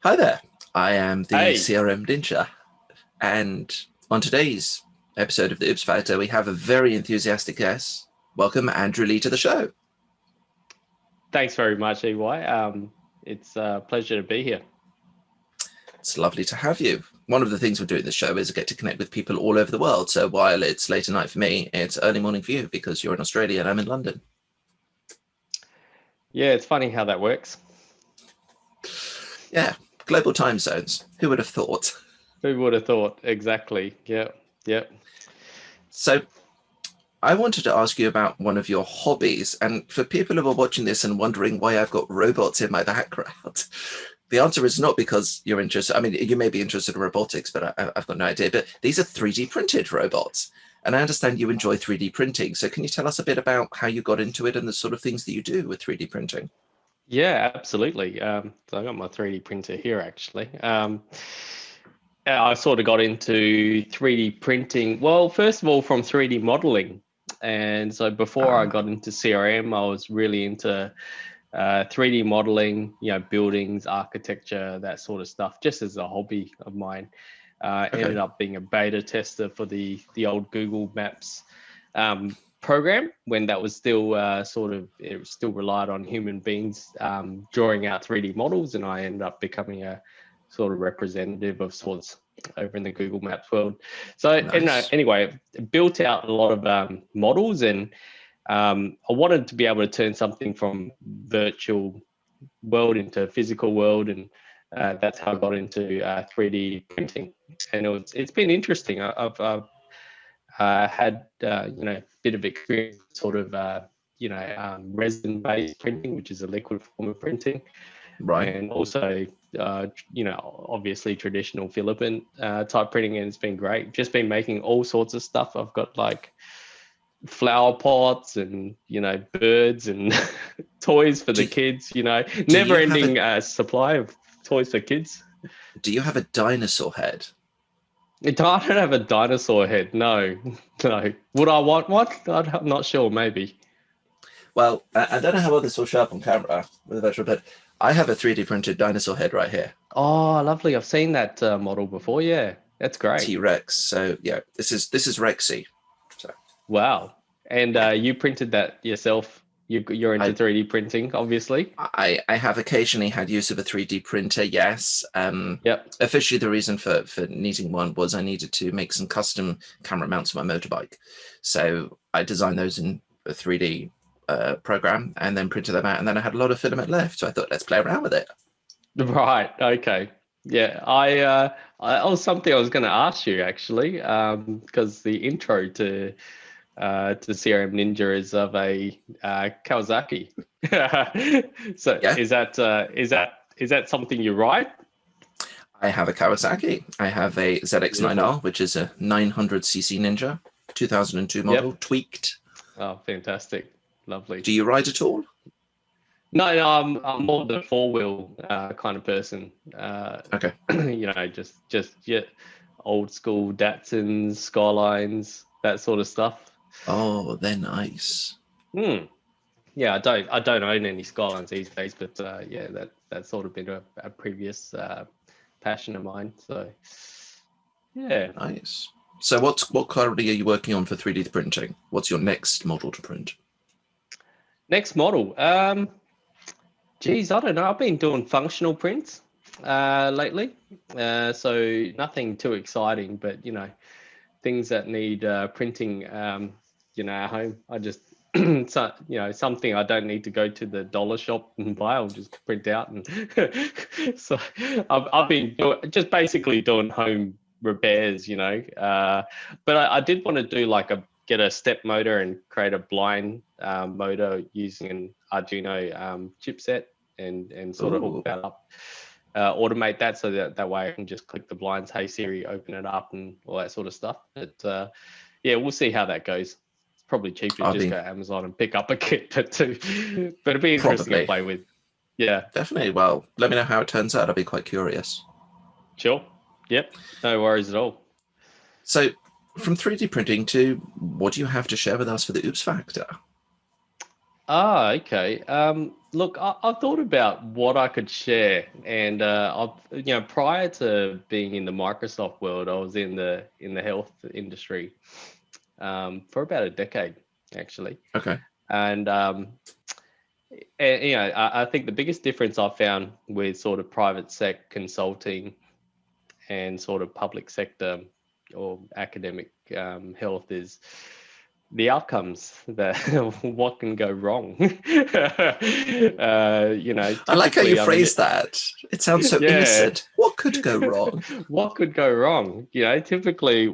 Hi there, I am the Hey, CRM Ninja, and on today's episode of the Oops Factor, we have a very enthusiastic guest. Welcome, Andrew Lee, to the show. thanks very much, EY. It's a pleasure to be here. It's lovely to have you. One of the things we're doing this show is I get to connect with people all over the world. So while it's late at night for me, it's early morning for you because you're in Australia and I'm in London. Yeah, it's funny how that works. Yeah, global time zones. Who would have thought? Who would have thought? Exactly. Yep, yep. So I wanted to ask you about one of your hobbies. And for people who are watching this and wondering why I've got robots in my background, the answer is not because you're interested. I mean, you may be interested in robotics, but I've got no idea. But these are 3D printed robots. And I understand you enjoy 3D printing. So can you tell us a bit about how you got into it and the sort of things that you do with 3D printing? Yeah, absolutely. So I got my 3D printer here actually. I sort of got into 3D printing. Well, first of all, from 3D modeling. And so before I got into CRM, I was really into 3D modeling, buildings, architecture, that sort of stuff, just as a hobby of mine. Okay. Ended up being a beta tester for the old Google Maps program when that was still it still relied on human beings drawing out 3D models, and I ended up becoming a sort of representative of sorts over in the Google Maps world. So, Nice. anyway, built out a lot of models, and I wanted to be able to turn something from virtual world into physical world, and that's how I got into 3D printing. And it's been interesting. I've had a bit of experience, sort of resin-based printing, which is a liquid form of printing, Right. and also obviously traditional filament type printing, and it's been great. Just been making all sorts of stuff. I've got like flower pots and birds and toys for the Do, kids, do never you have a ending supply of toys for kids. do you have a dinosaur head? I don't have a dinosaur head. No. No. Would I want one? I'm not sure. Maybe. Well, I don't know how well this will show up on camera with a virtual, but I have a 3D printed dinosaur head right here, Oh, lovely. I've seen that model before. Yeah, that's great. T-Rex. So yeah, this is Rexy. So Wow. And yeah, you printed that yourself. You're into I 3D printing, obviously. I have occasionally had use of a 3D printer. Yes. Yep. Officially, the reason for needing one was I needed to make some custom camera mounts for my motorbike. So I designed those in a 3D program and then printed them out. And then I had a lot of filament left, so I thought let's play around with it. Right. Okay. Yeah. I was something I was going to ask you actually, because the intro to CRM Ninja is of a Kawasaki. So Yeah, is that something you write? I have a Kawasaki. I have a Beautiful. ZX9R, which is a 900cc Ninja, 2002 model, Yep. tweaked. Oh, fantastic. Lovely. Do you ride at all? No, no, I'm more the four wheel kind of person. Okay. Just yeah, old school Datsuns, Skylines, that sort of stuff. Oh, they're nice. Hmm. Yeah, I don't own any Skylines these days, but yeah, that's sort of been a previous passion of mine. So yeah. Nice. So what currently are you working on for 3D printing? What's your next model to print? Next model. Geez, I don't know. I've been doing functional prints lately, so nothing too exciting, but things that need printing, at home. I just so something I don't need to go to the dollar shop and buy. I'll just print out, and so I've been just basically doing home repairs. But I did want to do like get a step motor and create a blind motor using an Arduino chipset, and sort of hook Oh, that up, automate that so that way I can just click the blinds, hey Siri, open it up, and all that sort of stuff. But yeah, we'll see how that goes. It's probably cheaper to I'll just be go to Amazon and pick up a kit, but it'll be interesting to probably. play with. Yeah, Definitely. Well, let me know how it turns out. I'll be quite curious. sure. Yep, no worries at all. So, from 3D printing to what do you have to share with us for the Oops Factor? Ah, okay. Look, I've thought about what I could share, and prior to being in the Microsoft world, I was in the health industry for about a decade, actually. Okay. And I think the biggest difference I've found with sort of private sector consulting and sort of public sector or academic health is the outcomes, that what can go wrong. I like how you Typically, I mean, phrase that. It sounds so yeah. innocent. What could go wrong? What could go wrong? Typically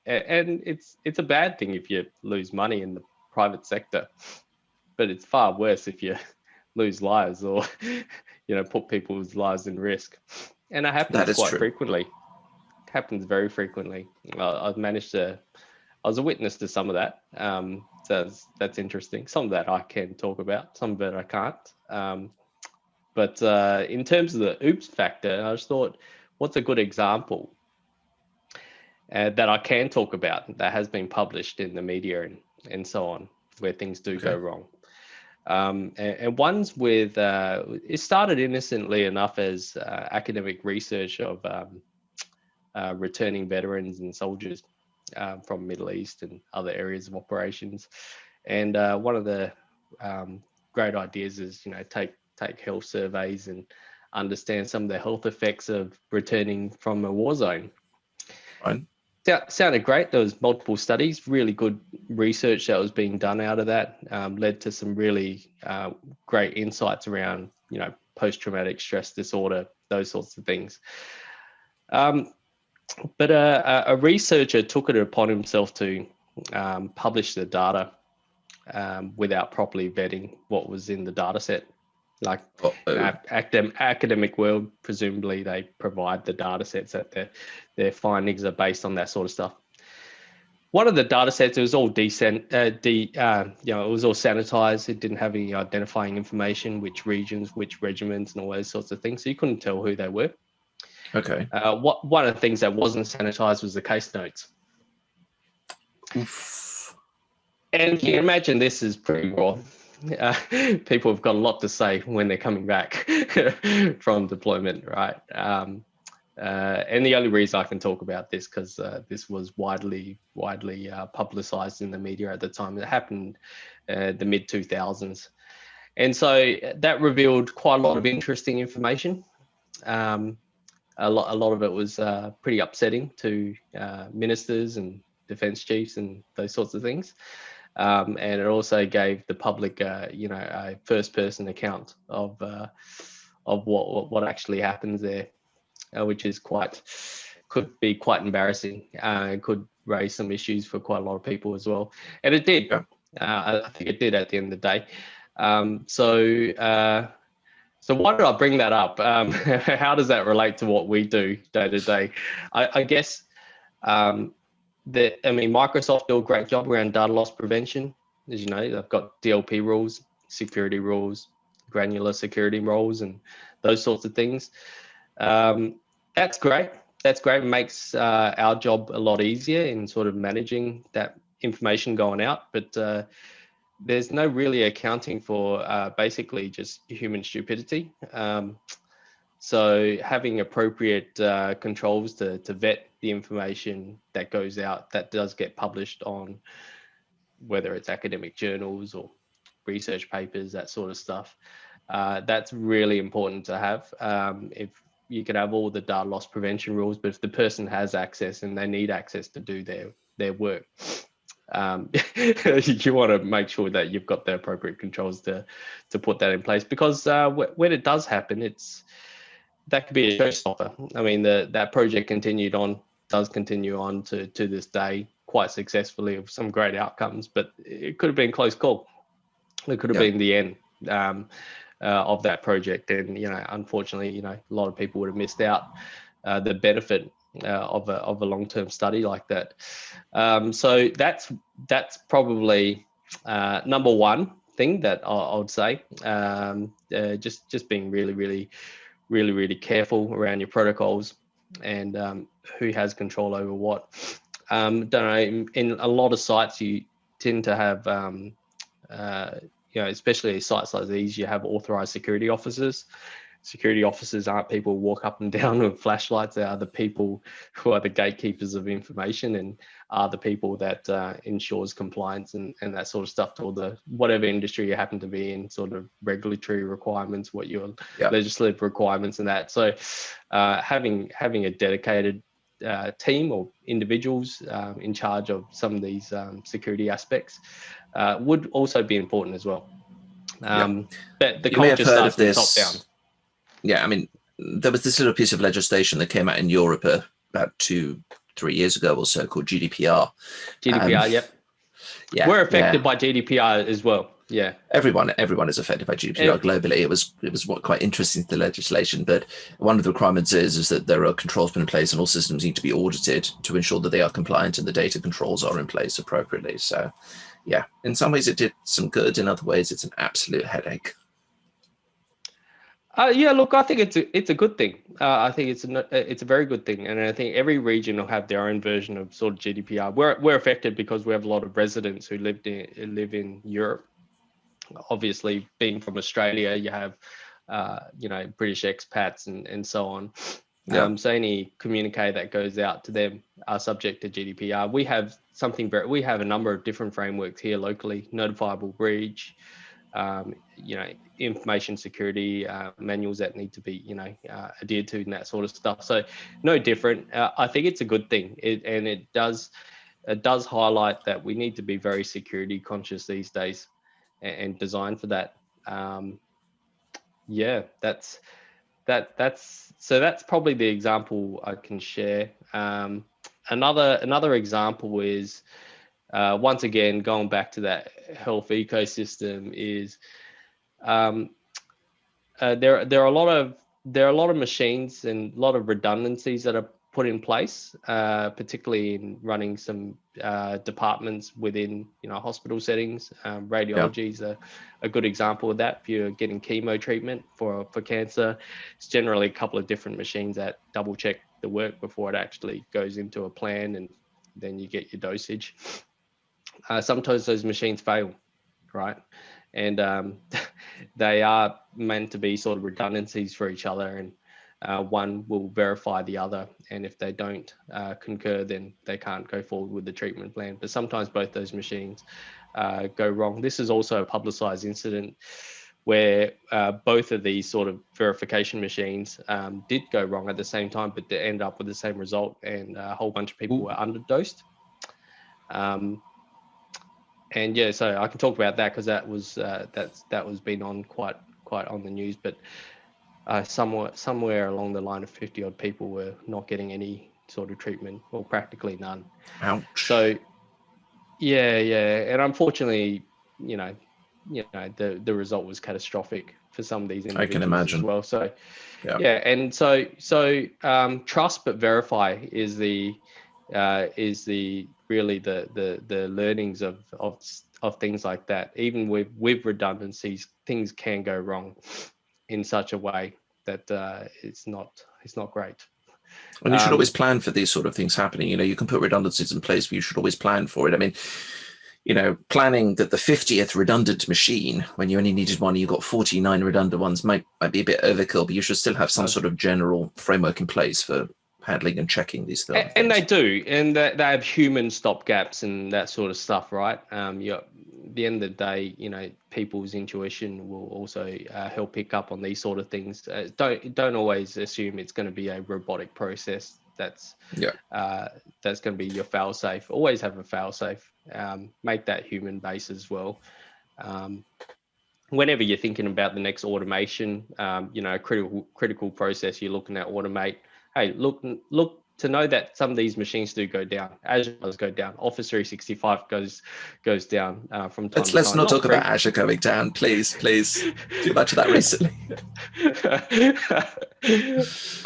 and it's a bad thing if you lose money in the private sector, but it's far worse if you lose lives or put people's lives in risk. And it That happens is quite true. frequently. Happens very frequently. I've managed to. I was a witness to some of that. So that's interesting. Some of that I can talk about. Some of it I can't. But in terms of the oops factor, I just thought, what's a good example that I can talk about that has been published in the media and so on, where things do go Okay. wrong. And one's with, it started innocently enough as academic research of returning veterans and soldiers from Middle East and other areas of operations. And one of the great ideas is, take health surveys and understand some of the health effects of returning from a war zone. Fine. Sounded great. There was multiple studies, really good research that was being done out of that, led to some really great insights around, post-traumatic stress disorder, those sorts of things. But a researcher took it upon himself to publish the data without properly vetting what was in the data set. Like academic world, presumably they provide the data sets that their findings are based on, that sort of stuff. One of the data sets, it was all it was all sanitized. It didn't have any identifying information, which regions, which regiments, and all those sorts of things. So you couldn't tell who they were. Okay. One of the things that wasn't sanitized was the case notes. Oof. And you can imagine this is pretty raw. People have got a lot to say when they're coming back from deployment, right? And the only reason I can talk about this, because this was widely publicized in the media at the time. It happened the mid 2000s, and so that revealed quite a lot of interesting information. A lot of it was pretty upsetting to ministers and defense chiefs and those sorts of things. And it also gave the public, a first-person account of what actually happens there, which is could be quite embarrassing. It could raise some issues for quite a lot of people as well, and it did. Yeah. I think it did at the end of the day. So why did I bring that up? How does that relate to what we do day to day? I guess. Microsoft do a great job around data loss prevention. As you know, they've got DLP rules, security rules, granular security rules, and those sorts of things. That's great. That's great. It makes our job a lot easier in sort of managing that information going out. But there's no really accounting for basically just human stupidity. So having appropriate controls to vet the information that goes out, that does get published on, whether it's academic journals or research papers, that sort of stuff, that's really important to have. If you could have all the data loss prevention rules, but if the person has access and they need access to do their work, you want to make sure that you've got the appropriate controls to put that in place, because when it does happen, that could be a showstopper. I mean, that project does continue on to this day quite successfully, with some great outcomes, but it could have been a close call. It could have been the end of that project. And, unfortunately, a lot of people would have missed out the benefit of a long-term study like that. So that's probably number one thing that I would say. Just being really careful around your protocols and who has control over what. Don't know, in a lot of sites you tend to have especially sites like these, you have authorized security officers. Security officers aren't people who walk up and down with flashlights. They are the people who are the gatekeepers of information and are the people that ensures compliance and that sort of stuff to all the whatever industry you happen to be in, sort of regulatory requirements, what your legislative requirements and that. So having a dedicated team or individuals in charge of some of these security aspects would also be important as well. But the You may have culture heard starts of from the top down. this. Yeah, I mean, there was this little piece of legislation that came out in Europe about 2-3 years ago or so called GDPR. GDPR, yep. Yeah, we're affected by GDPR as well. Yeah, everyone is affected by GDPR globally. It was quite interesting, the legislation, but one of the requirements is that there are controls put in place and all systems need to be audited to ensure that they are compliant and the data controls are in place appropriately. So yeah, in some ways it did some good, in other ways it's an absolute headache. Yeah, look, I think it's a good thing. I think it's a very good thing, and I think every region will have their own version of sort of GDPR. We're affected because we have a lot of residents who live in Europe. Obviously, being from Australia, you have British expats and so on. So any communique that goes out to them are subject to GDPR. We have a number of different frameworks here locally: notifiable breach, information security manuals that need to be adhered to and that sort of stuff. So no different. I think it's a good thing. It does highlight that we need to be very security conscious these days and design for that. That's probably the example I can share. Another example is once again going back to that health ecosystem is there are a lot of machines and a lot of redundancies that are put in place, particularly in running some departments within hospital settings. Radiology is a good example of that. If you're getting chemo treatment for cancer, it's generally a couple of different machines that double check the work before it actually goes into a plan, and then you get your dosage. Sometimes those machines fail, right? And they are meant to be sort of redundancies for each other, and one will verify the other, and if they don't concur, then they can't go forward with the treatment plan. But sometimes both those machines go wrong. This is also a publicized incident where both of these sort of verification machines did go wrong at the same time, but they end up with the same result, and a whole bunch of people were underdosed. And yeah, so I can talk about that because that was been on quite on the news, but somewhere along the line of 50 odd people were not getting any sort of treatment, or practically none. Ouch. So yeah, and unfortunately, the result was catastrophic for some of these individuals. I can imagine as well. So yeah, and so trust but verify is the really the learnings of things like that. Even with redundancies, things can go wrong in such a way that it's not great. And you should always plan for these sort of things happening. You can put redundancies in place, but you should always plan for it. I mean, planning that the 50th redundant machine, when you only needed one, you got 49 redundant ones, might be a bit overkill, but you should still have some sort of general framework in place for handling and checking these things. And they do, and they have human stopgaps and that sort of stuff, right? At the end of the day, people's intuition will also help pick up on these sort of things. Don't always assume it's going to be a robotic process. That's going to be your fail-safe. Always have a fail-safe. Make that human base as well. Whenever you're thinking about the next automation, critical process you're looking at automate. Hey, look to know that some of these machines do go down. Azure does go down. Office 365 goes down from time to time. Let's not talk about Azure going down, please. Too much of that recently.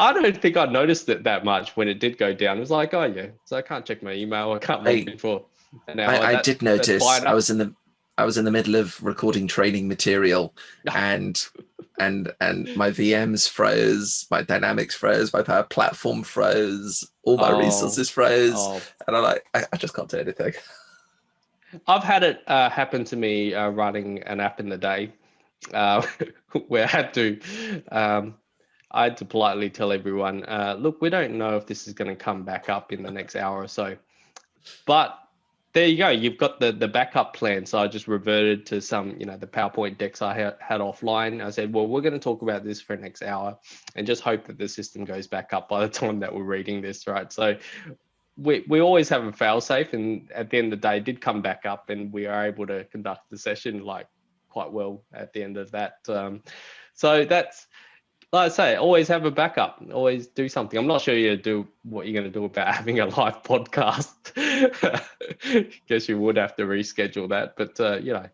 I don't think I noticed it that much when it did go down. It was like, oh yeah, so I can't check my email. I can't log in for an hour. I did notice. I was in the middle of recording training material, and my VMs froze, my Dynamics froze, my Power Platform froze, all my resources froze, and I'm like, I just can't do anything. I've had it happen to me running an app in the day, uh, where um, I had to politely tell everyone, look, we don't know if this is going to come back up in the next hour or so. But there you go. You've got the backup plan. So I just reverted to some, the PowerPoint decks I had offline. I said, well, we're going to talk about this for the next hour and just hope that the system goes back up by the time that we're reading this, right? So we always have a fail safe, and at the end of the day, it did come back up, and we are able to conduct the session like quite well at the end of that. So that's, like I say, always have a backup. Always do something. I'm not sure you do what you're going to do about having a live podcast. Guess you would have to reschedule that, but yeah, I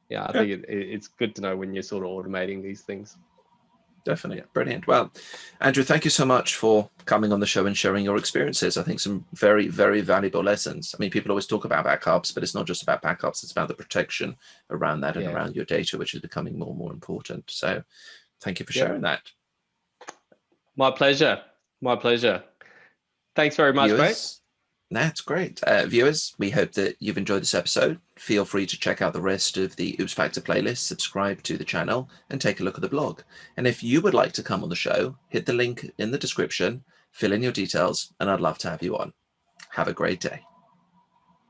Yeah, think it's good to know when you're sort of automating these things. definitely. Yeah. Brilliant. Well, Andrew, thank you so much for coming on the show and sharing your experiences. I think some very, very valuable lessons. I mean, people always talk about backups, but it's not just about backups. It's about the protection around that and Yeah. around your data, which is becoming more and more important. So thank you for Yep. sharing that. My pleasure. My pleasure. Thanks very much, mate. Viewers, that's great. Viewers, we hope that you've enjoyed this episode. Feel free to check out the rest of the Oops Factor playlist, subscribe to the channel, and take a look at the blog. And if you would like to come on the show, hit the link in the description, fill in your details, and I'd love to have you on. Have a great day.